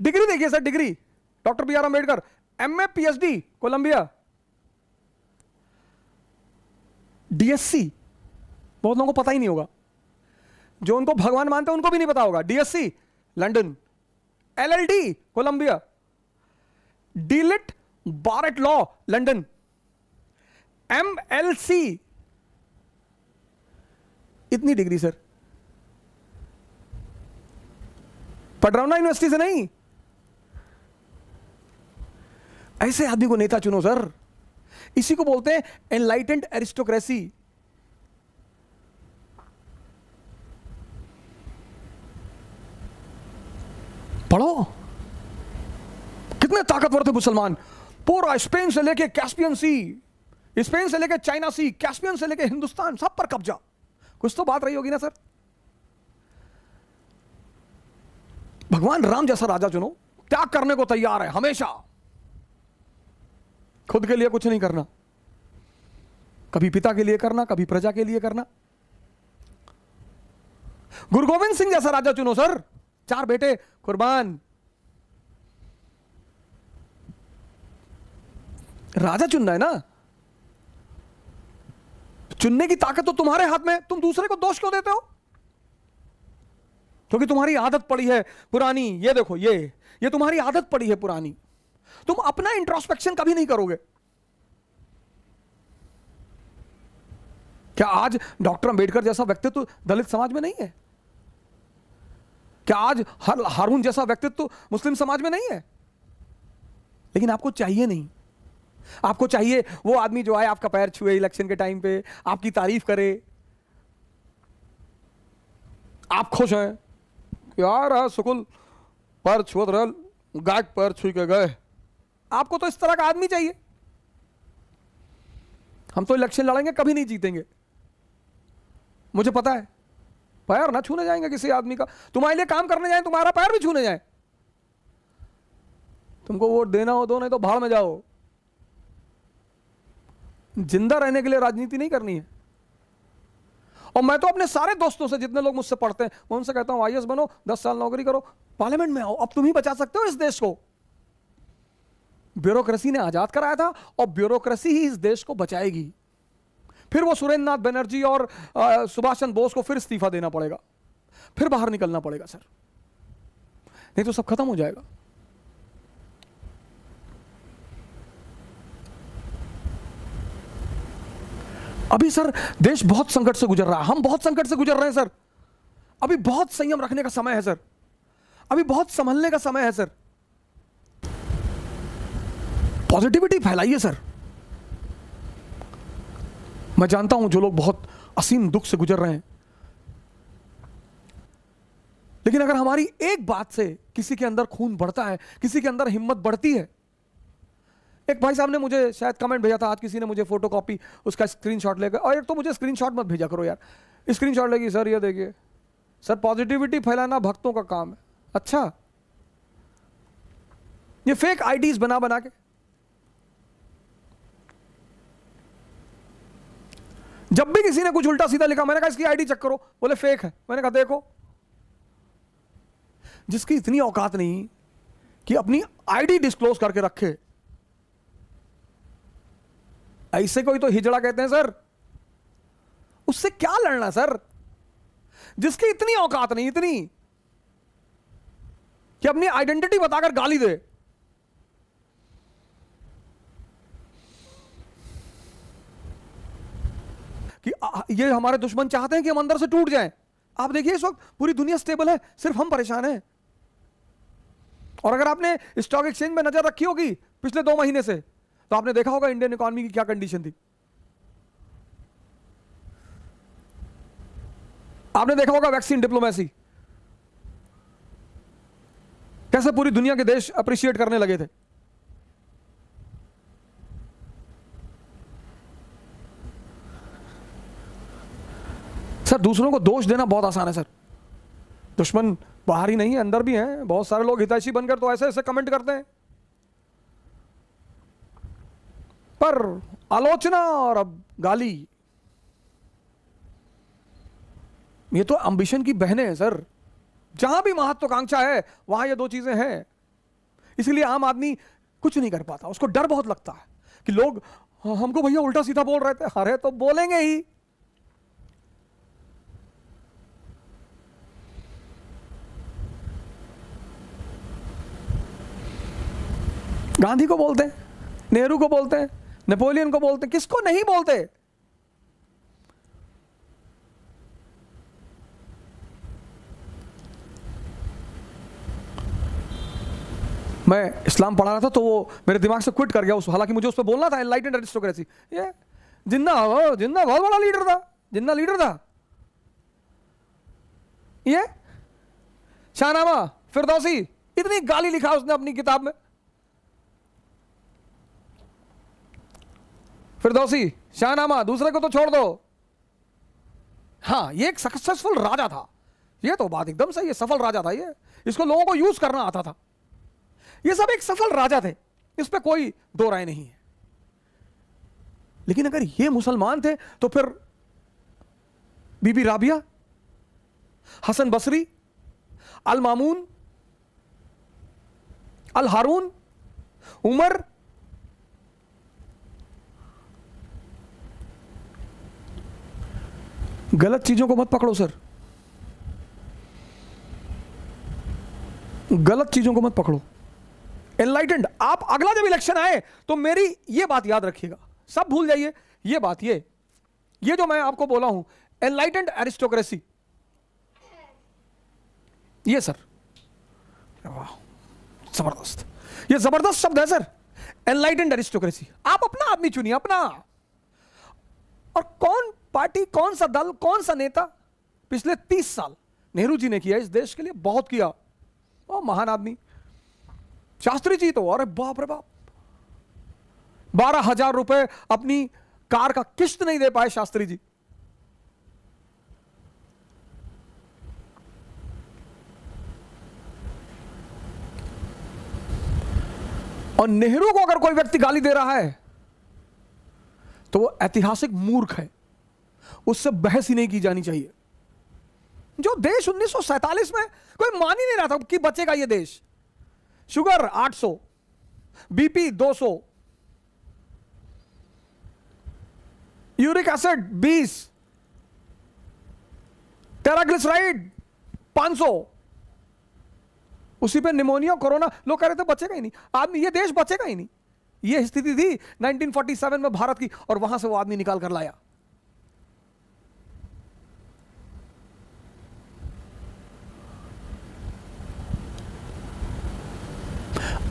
Degree देखिए sir, degree doctor B R Ambedkar, MA PhD Columbia, DSc बहुत लोगों को पता ही नहीं होगा, जो उनको भगवान मानते हैं उनको भी नहीं पता होगा, DSc London, LLD Columbia, DLitt bar at law London, MLC, इतनी डिग्री सर। पढ़ रहा हूं ना यूनिवर्सिटी से नहीं। ऐसे आदमी को नेता चुनो सर, इसी को बोलते हैं एनलाइटेंड एरिस्टोक्रेसी। पढ़ो, कितने ताकतवर थे मुसलमान, पूरा स्पेन से लेके कैस्पियन सी, स्पेन से लेके चाइना सी, कैस्पियन से लेके हिंदुस्तान, सब पर कब्जा। कुछ तो बात रही होगी ना सर। भगवान राम जैसा राजा चुनो, त्याग करने को तैयार है हमेशा, खुद के लिए कुछ नहीं करना, कभी पिता के लिए करना, कभी प्रजा के लिए करना। गुरु गोविंद सिंह जैसा राजा चुनो सर, 4 बेटे कुर्बान। राजा चुनना है ना, चुनने की ताकत तो तुम्हारे हाथ में। तुम दूसरे को दोष क्यों देते हो? क्योंकि तुम्हारी आदत पड़ी है पुरानी। ये देखो, ये तुम्हारी आदत पड़ी है पुरानी। तुम अपना इंट्रोस्पेक्शन कभी नहीं करोगे। क्या आज डॉक्टर अंबेडकर जैसा व्यक्तित्व दलित समाज में नहीं है? क्या आज हारून जैसा व्यक्तित्व मुस्लिम समाज में नहीं है? लेकिन आपको चाहिए नहीं। आपको चाहिए वो आदमी जो आए, आपका पैर छुए इलेक्शन के टाइम पे, आपकी तारीफ करे, आप खुश हैं यार, सुकुल पैर छुअत रहल, गायक पैर छू के गए। आपको तो इस तरह का आदमी चाहिए। हम तो इलेक्शन लड़ेंगे, कभी नहीं जीतेंगे, मुझे पता है। पैर ना छूने जाएंगे किसी आदमी का। तुम्हारे लिए काम करने जाए, तुम्हारा पैर भी छूने जाए। तुमको वोट देना हो दो, नहीं तो भाड़ में जाओ। जिंदा रहने के लिए राजनीति नहीं करनी है। और मैं तो अपने सारे दोस्तों से, जितने लोग मुझसे पढ़ते हैं, मैं उनसे कहता हूं आईएएस बनो, 10 साल नौकरी करो, पार्लियामेंट में आओ। अब तुम ही बचा सकते हो इस देश को। ब्यूरोक्रेसी ने आजाद कराया था और ब्यूरोक्रेसी ही इस देश को बचाएगी। फिर वो सुरेंद्र नाथ बनर्जी और सुभाष चंद्र बोस को फिर इस्तीफा देना पड़ेगा, फिर बाहर निकलना पड़ेगा सर, नहीं तो सब खत्म हो जाएगा। अभी सर देश बहुत संकट से गुजर रहा है, हम बहुत संकट से गुजर रहे हैं सर। अभी बहुत संयम रखने का समय है सर, अभी बहुत संभलने का समय है सर। Positivity फैलाइए sir. मैं जानता हूं जो लोग बहुत असीम दुख से गुजर रहे हैं, लेकिन अगर हमारी एक बात से किसी के अंदर खून बढ़ता है, किसी के अंदर हिम्मत बढ़ती है। एक भाई साहब ने मुझे शायद कमेंट भेजा था, आज किसी ने मुझे फोटोकॉपी उसका स्क्रीनशॉट लेकर, और एक तो मुझे स्क्रीनशॉट मत भेजा करो यार, स्क्रीनशॉट लेगी सर, ये देखिए सर, पॉजिटिविटी फैलाना भक्तों का काम है। अच्छा, ये फेक आईडीज बना बना के, जब भी किसी ने कुछ उल्टा सीधा लिखा, मैंने कहा इसकी आईडी चेक करो, बोले फेक है। मैंने कहा देखो, जिसकी इतनी औकात नहीं कि अपनी आईडी डिस्क्लोज करके रखे, ऐसे कोई तो हिजड़ा कहते हैं सर। उससे क्या लड़ना सर, जिसकी इतनी औकात नहीं, इतनी कि अपनी आइडेंटिटी बताकर गाली दे। कि ये हमारे दुश्मन चाहते हैं कि हम अंदर से टूट जाएं। आप देखिए इस वक्त पूरी दुनिया स्टेबल है, सिर्फ हम परेशान हैं। और अगर आपने स्टॉक एक्सचेंज में नजर रखी होगी पिछले 2 महीने से, तो आपने देखा होगा इंडियन इकोनॉमी की क्या कंडीशन थी। आपने देखा होगा वैक्सीन डिप्लोमेसी, कैसे पूरी दुनिया के देश अप्रिशिएट करने लगे थे। सर दूसरों को दोष देना बहुत आसान है सर। दुश्मन बाहर ही नहीं है, अंदर भी हैं। बहुत सारे लोग हितैषी बनकर तो ऐसे ऐसे कमेंट करते हैं, पर आलोचना और अब गाली, ये तो एंबिशन की बहनें हैं सर। जहां भी महत्वाकांक्षा है वहां ये 2 चीजें हैं। इसलिए आम आदमी कुछ नहीं कर पाता, उसको डर बहुत लगता है कि लोग हमको भैया उल्टा सीधा बोल रहे थे। अरे तो बोलेंगे ही। गांधी को बोलते हैं, नेहरू को बोलते हैं, नेपोलियन को बोलते हैं, किसको नहीं बोलते? मैं इस्लाम पढ़ा रहा था तो वो मेरे दिमाग से क्विट कर गया उस, हालांकि मुझे उस पर बोलना था, एनलाइटेंड एरिस्टोक्रेसी। ये जिन्ना जिन्ना बहुत बड़ा लीडर था, जिन्ना लीडर था। ये शाहनामा फिरदौसी, इतनी गाली लिखा उसने अपनी किताब में। फिरदौसी, शाहनामा, दूसरे को तो छोड़ दो। हाँ, ये एक सक्सेसफुल राजा था, ये तो बात एकदम सही है, सफल राजा था ये, इसको लोगों को यूज करना आता था। ये सब एक सफल राजा थे, इस पे कोई दो राय नहीं है। लेकिन अगर ये मुसलमान थे तो फिर बीबी राबिया, हसन बसरी, अल मामून, अल हारून, उमर, गलत चीजों को मत पकड़ो सर, गलत चीजों को मत पकड़ो। एनलाइटेंड, आप अगला जब इलेक्शन आए तो मेरी ये बात याद रखिएगा, सब भूल जाइए ये बात, ये जो मैं आपको बोला हूं, एनलाइटेंड एरिस्टोक्रेसी, ये सर, वाह जबरदस्त, ये जबरदस्त शब्द है सर, एनलाइटेंड एरिस्टोक्रेसी। आप अपना आदमी चुनिए, अपना। और कौन पार्टी, कौन सा दल, कौन सा नेता पिछले 30 साल नेहरू जी ने किया इस देश के लिए, बहुत किया। ओ महान आदमी। शास्त्री जी तो अरे बाप रे बाप, 12,000 रुपए अपनी कार का किश्त नहीं दे पाए शास्त्री जी। और नेहरू को अगर कोई व्यक्ति गाली दे रहा है तो वो ऐतिहासिक मूर्ख है, उससे बहस ही नहीं की जानी चाहिए। जो देश 1947 में कोई मान ही नहीं रहा था कि बचेगा ये देश, sugar 800, BP 200, uric acid 20, triglyceride 500, उसी पे निमोनिया, कोरोना, लोग कह रहे थे बचेगा ही नहीं आदमी, ये देश बचेगा ही नहीं। ये स्थिति थी 1947 में भारत की, और वहां से वो आदमी निकाल कर लाया।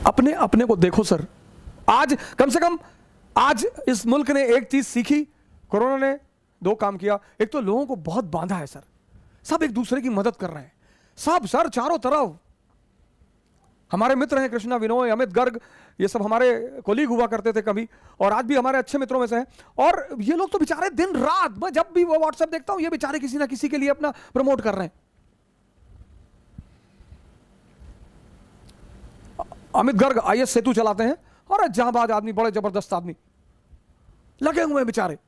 अपने अपने को देखो सर। आज कम से कम आज इस मुल्क ने एक चीज सीखी, कोरोना ने 2 काम किया। एक तो लोगों को बहुत बांधा है सर, सब एक दूसरे की मदद कर रहे हैं, सब सर चारों तरफ। हमारे मित्र हैं कृष्णा विनोय, अमित गर्ग, ये सब हमारे कोलीग हुआ करते थे कभी, और आज भी हमारे अच्छे मित्रों में से हैं। और ये लोग तो बेचारे दिन रात, मैं जब भी वो व्हाट्सएप देखता हूं, ये बेचारे किसी ना किसी के लिए अपना प्रमोट कर रहे हैं। अमित गर्ग आईएस सेतु चलाते हैं, और जहांबाज आदमी, बड़े जबरदस्त आदमी, लगे हुए हैं बेचारे।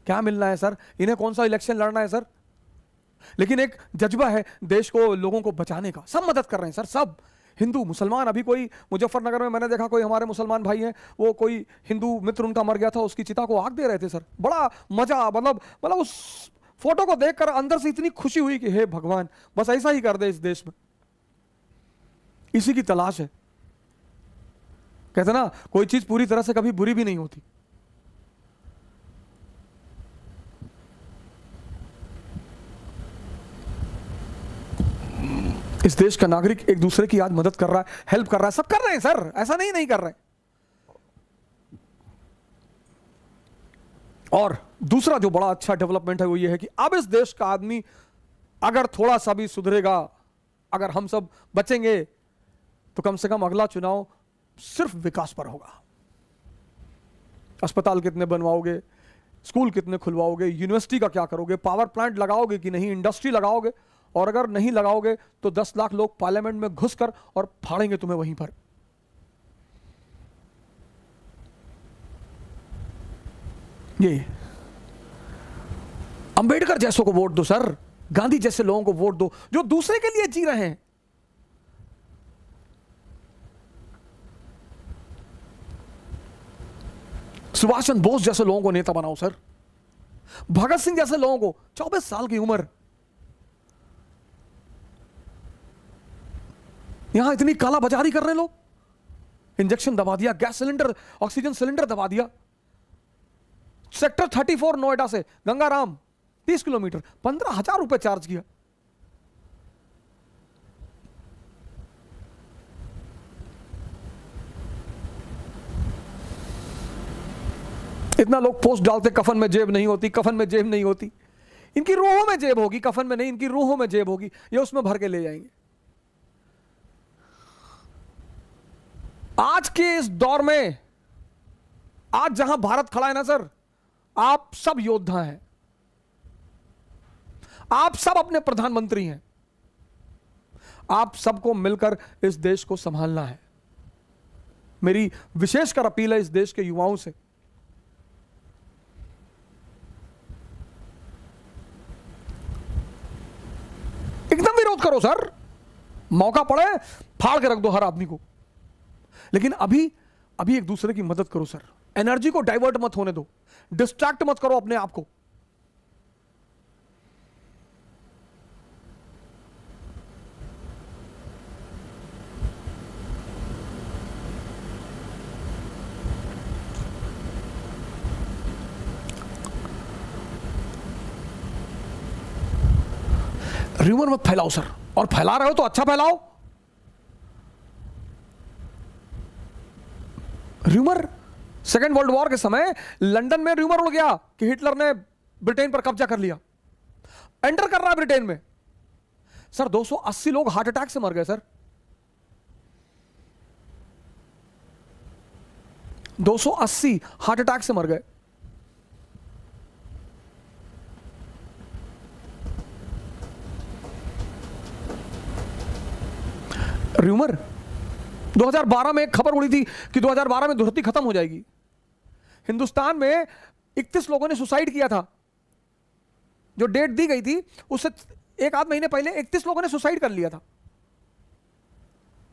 क्या मिलना है सर इन्हें, कौन सा इलेक्शन लड़ना है सर? लेकिन एक जज्बा है देश को, लोगों को बचाने का, सब मदद कर रहे हैं सर, सब हिंदू मुसलमान। अभी कोई मुजफ्फरनगर में मैंने देखा, कोई हमारे मुसलमान भाई हैं, वो कोई हिंदू मित्र उनका मर गया था, उसकी चिता को आग दे रहे थे सर। बड़ा मजा, मतलब उस फोटो को देखकर अंदर से इतनी खुशी हुई कि हे भगवान, बस ऐसा ही कर दे इस देश में। इसी की तलाश है। कहते ना, कोई चीज पूरी तरह से कभी बुरी भी नहीं होती। इस देश का नागरिक एक दूसरे की आज मदद कर रहा है, हेल्प कर रहा है, सब कर रहे हैं सर, ऐसा नहीं कर रहे हैं। और दूसरा जो बड़ा अच्छा डेवलपमेंट है वो ये है कि अब इस देश का आदमी अगर थोड़ा सा भी सुधरेगा, अगर हम सब बचेंगे, तो कम से कम अगला चुनाव सिर्फ विकास पर होगा। अस्पताल कितने बनवाओगे, स्कूल कितने खुलवाओगे, यूनिवर्सिटी का क्या करोगे, पावर प्लांट लगाओगे कि नहीं, इंडस्ट्री लगाओगे, और अगर नहीं लगाओगे तो 10 लाख लोग पार्लियामेंट में घुसकर और फाड़ेंगे तुम्हें वहीं पर। ये अंबेडकर जैसों को वोट दो सर, गांधी जैसे लोगों को वोट दो जो दूसरे के लिए जी रहे हैं। सुभाष चंद्र बोस जैसे लोगों को नेता बनाओ सर, भगत सिंह जैसे लोगों को, 24 साल की उम्र, यहां इतनी काला बाजारी कर रहे लोग। इंजेक्शन दबा दिया, गैस सिलेंडर, ऑक्सीजन सिलेंडर दबा दिया। सेक्टर 34 नोएडा से गंगाराम 30 किलोमीटर, 15,000 रुपए चार्ज किया। इतना लोग पोस्ट डालते, कफन में जेब नहीं होती, कफन में जेब नहीं होती। इनकी रूहों में जेब होगी, कफन में नहीं, इनकी रूहों में जेब होगी, ये उसमें भर के ले जाएंगे। आज के इस दौर में, आज जहां भारत खड़ा है ना सर, आप सब योद्धा हैं, आप सब अपने प्रधानमंत्री हैं, आप सबको मिलकर इस देश को संभालना है। मेरी विशेषकर अपील है इस देश के युवाओं से, एकदम विरोध करो सर, मौका पड़े फाड़ के रख दो हर आदमी को, लेकिन अभी एक दूसरे की मदद करो सर। एनर्जी को डाइवर्ट मत होने दो, डिस्ट्रैक्ट मत करो अपने आप को। र्यूमर मत फैलाओ सर, और फैला रहे हो तो अच्छा फैलाओ। र्यूमर, सेकेंड वर्ल्ड वॉर के समय लंदन में र्यूमर उड़ गया कि हिटलर ने ब्रिटेन पर कब्जा कर लिया, एंटर कर रहा है ब्रिटेन में। सर 280 लोग हार्ट अटैक से मर गए सर, 280 हार्ट अटैक से मर गए। र्यूमर 2012 में एक खबर उड़ी थी कि 2012 में धरती खत्म हो जाएगी। हिंदुस्तान में 31 लोगों ने सुसाइड किया था, जो डेट दी गई थी उससे एक आध महीने पहले 31 लोगों ने सुसाइड कर लिया था।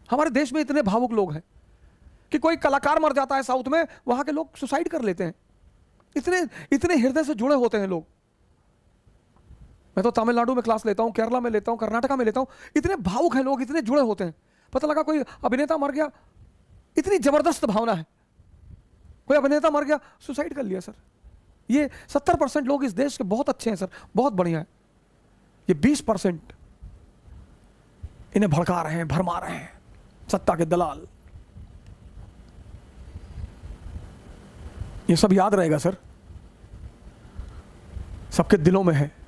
हमारे देश में इतने भावुक लोग हैं कि कोई कलाकार मर जाता है साउथ में, वहां के लोग सुसाइड कर लेते हैं। इतने हृदय से जुड़े होते हैं लोग। मैं तो तमिलनाडु में क्लास लेता हूं, केरला में लेता हूं, कर्नाटका में लेता हूं, इतने भावुक हैं लोग, इतने जुड़े होते हैं। पता लगा कोई अभिनेता मर गया, इतनी जबरदस्त भावना है, कोई अभिनेता मर गया सुसाइड कर लिया सर। ये 70% लोग इस देश के बहुत अच्छे हैं सर, बहुत बढ़िया है। ये 20% इन्हें भड़का रहे हैं, भरमा रहे हैं सत्ता के दलाल। ये सब याद रहेगा सर, सबके दिलों में है।